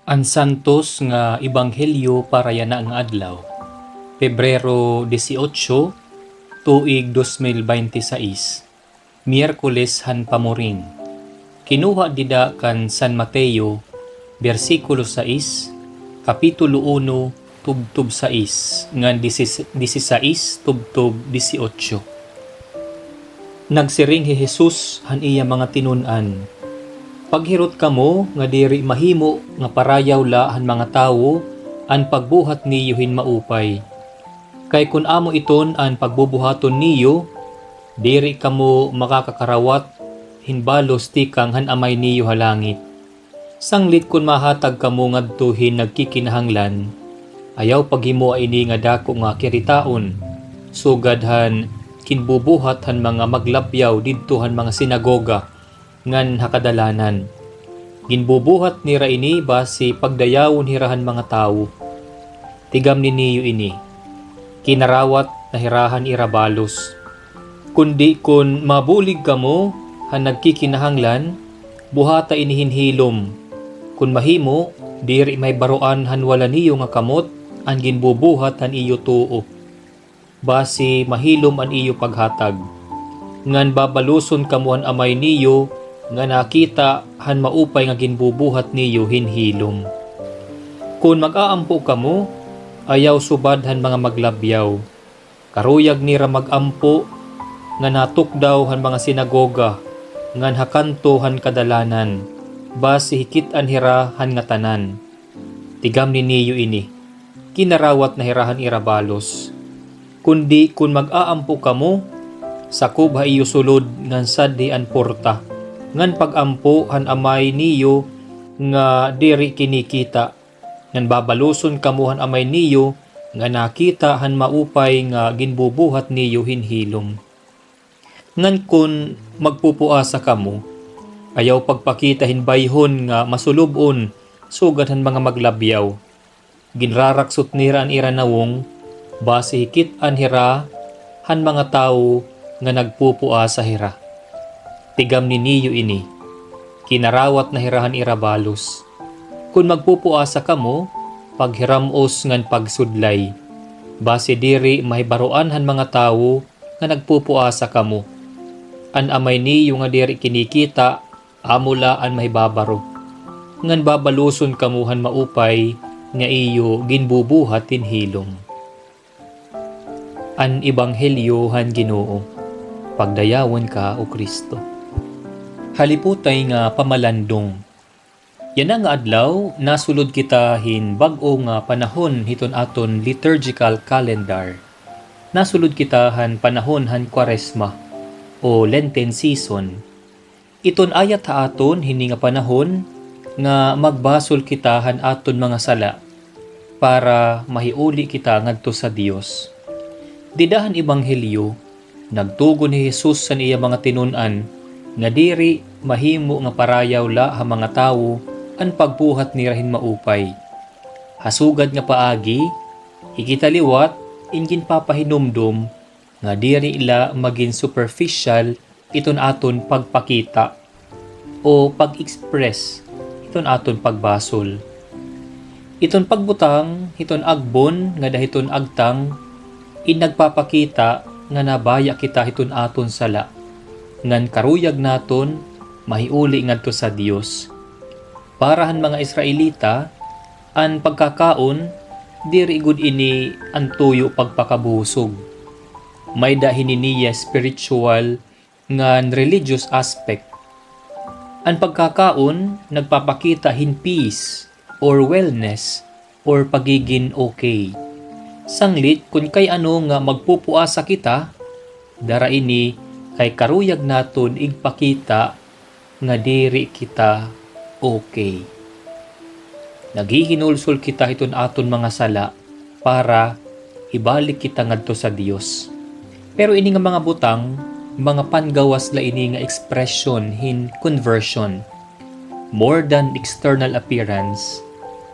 Ang santos nga ebanghelyo para yana nga adlaw. Pebrero 18, tuig 2026. Miyerkules han pamuring. Kinuha dida kan San Mateo, versikulo 6, kapitulo 1, tubtub 6, ngan 16 tubtub 18. Nagsiring hi Jesus han iya mga tinunan. Paghirot kamo nga diri mahimo nga parayaw la han mga tawo an pagbuhat niyo hin maupay. Kay kun amo iton an pagbubuhaton niyo, diri kamo makakakarawat hinbalos tikang han amay niyo halangit. Sanglit kun mahatag kamo ngadto hin nagkikinahanglan, ayaw paghimo ini nga dako nga kiritaon, sugad han kinbubuhat han mga maglabyaw didto han mga sinagoga ngan hakadalanan. Ginbubuhat nira ini basi pagdayawon hirahan mga tawo. Tigam ni niyo ini. Kinarawat na hirahan irabalos. Kundi kun mabulig kamo han nagkikinahanglan, buhata inihinhilom. Kun mahimo, diri may baroan han wala niyo nga kamot, ang ginbubuhat han iyo tuo. Basi mahilom an iyo paghatag. Ngan babaluson kamo han amay niyo, nga nakita han maupay nga ginbubuhat niyo hinhilom. Kung mag-aampo kamo, ayaw subad han mga maglabyaw. Karuyag nira mag-ampo, nga natukdaw han mga sinagoga, ngan hakanto han kadalanan, basi hikit-an hira han nga tanan. Tigam ni niyo ini, kinarawat na hirahan irabalos. Kundi kun mag-aampo kamo, sakob ha iyo sulod ngan saddi an porta. Ngan pagampo han amay niyo nga diri kinikita, ngan babaluson kamo han amay niyo nga nakita han maupay nga ginbubuhat niyo hinhilom. Ngan kun magpupuasa kamo, ayaw pagpakita hinbayhon nga masulubon sugad han mga maglabyaw. Ginraraksot nira an iranawong, basi hikit an hira han mga tawo nga nagpupuasa hira. Tigam ni niyo ini, kinarawat na hirahan irabalos. Kung magpupuasa kamo, paghiramos ngan pagsudlay. Base diri mahibaroan han mga tawo nga nagpupuasa kamo. An amay niyo nga diri kinikita, amula an mahibabaro. Ngan babaluson kamo han maupay nga iyo ginbubuhat hinhilom. An ebanghelyo han Ginoo. Pagdayawan ka o Kristo. Haliputay nga pamalandong. Yan nga adlaw, nasulod kita hin bag-o nga panahon hiton aton liturgical calendar. Nasulod kita han panahon han Kwaresma o Lenten season. Iton ayat ha aton hini nga panahon nga magbasol kita han aton mga sala para mahiuli kita ngadto sa Dios. Didahan ebanghelyo, nagtugon ni Jesus sa iya mga tinunan nga diri mahimo nga parayaw la ha mga tawo an pagbuhat ni rahin maupay. Hasugad nga paagi, higitaliwat ingin papahinumdum nga diri ila maging superficial iton aton pagpakita o pag-express iton aton pagbasol. Iton pagbutang, iton agbon nga dahiton agtang nagpapakita nga nabaya kita hiton aton sala. Ngan karuyag naton mahiuli ngadto sa Dios. Parahan mga Israelita, an pagkakaon diri gud ini ang tuyo pagpakabusog. May dahin niya spiritual ngan religious aspect. Ang pagkakaon nagpapakita hin peace or wellness or pagiging okay. Sanglit kun kay ano nga magpupuasa kita, dara ini kay karuyag naton igpakita nga diri kita okay. Naghihinulsol kita hiton aton mga sala para ibalik kita ngadto sa Dios. Pero ini nga mga butang, mga pangawas la ini nga expression hin conversion. More than external appearance,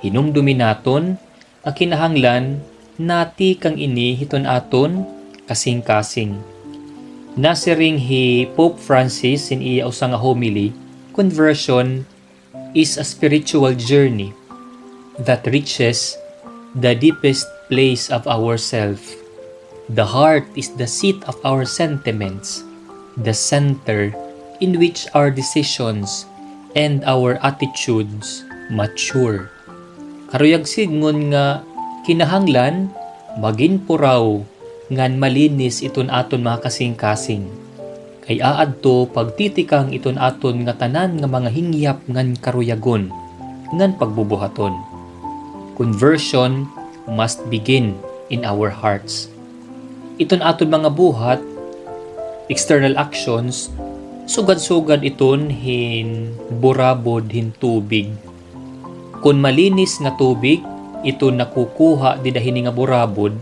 hinumdumi naton nga kinahanglan nati kang ini hiton aton kasing-kasing. Nasiring hi Pope Francis in iya usa nga homily, conversion is a spiritual journey that reaches the deepest place of ourself. The heart is the seat of our sentiments, the center in which our decisions and our attitudes mature. Karuyag signgon nga kinahanglan magin puraw ngan malinis iton aton mga kasing-kasing. Kay aadto pagtitikang iton aton nga tanan nga mga hingyap ngan karuyagon ngan pagbubuhaton. Conversion must begin in our hearts. Iton aton mga buhat, external actions, sugad-sugad iton hin burabod hin tubig. Kung malinis nga tubig, iton nakukuha didahini nga burabod,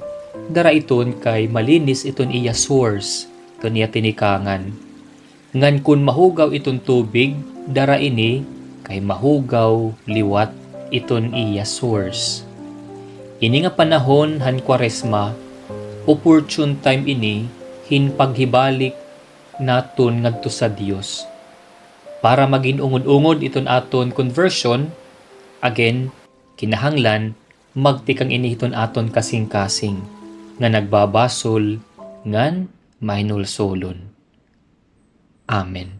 dara iton kay malinis iton iya source, iton iya tinikangan. Ngan kun mahugaw iton tubig, dara ini kay mahugaw liwat iton iya source. Ini nga panahon han Kwaresma, opportune time ini hin paghibalik naton ngadto sa Dios. Para maging ungod-ungod iton aton conversion, again, kinahanglan magtikang ini iton aton kasing-kasing nga nagbabasol ngan mahinulsolon. Amen.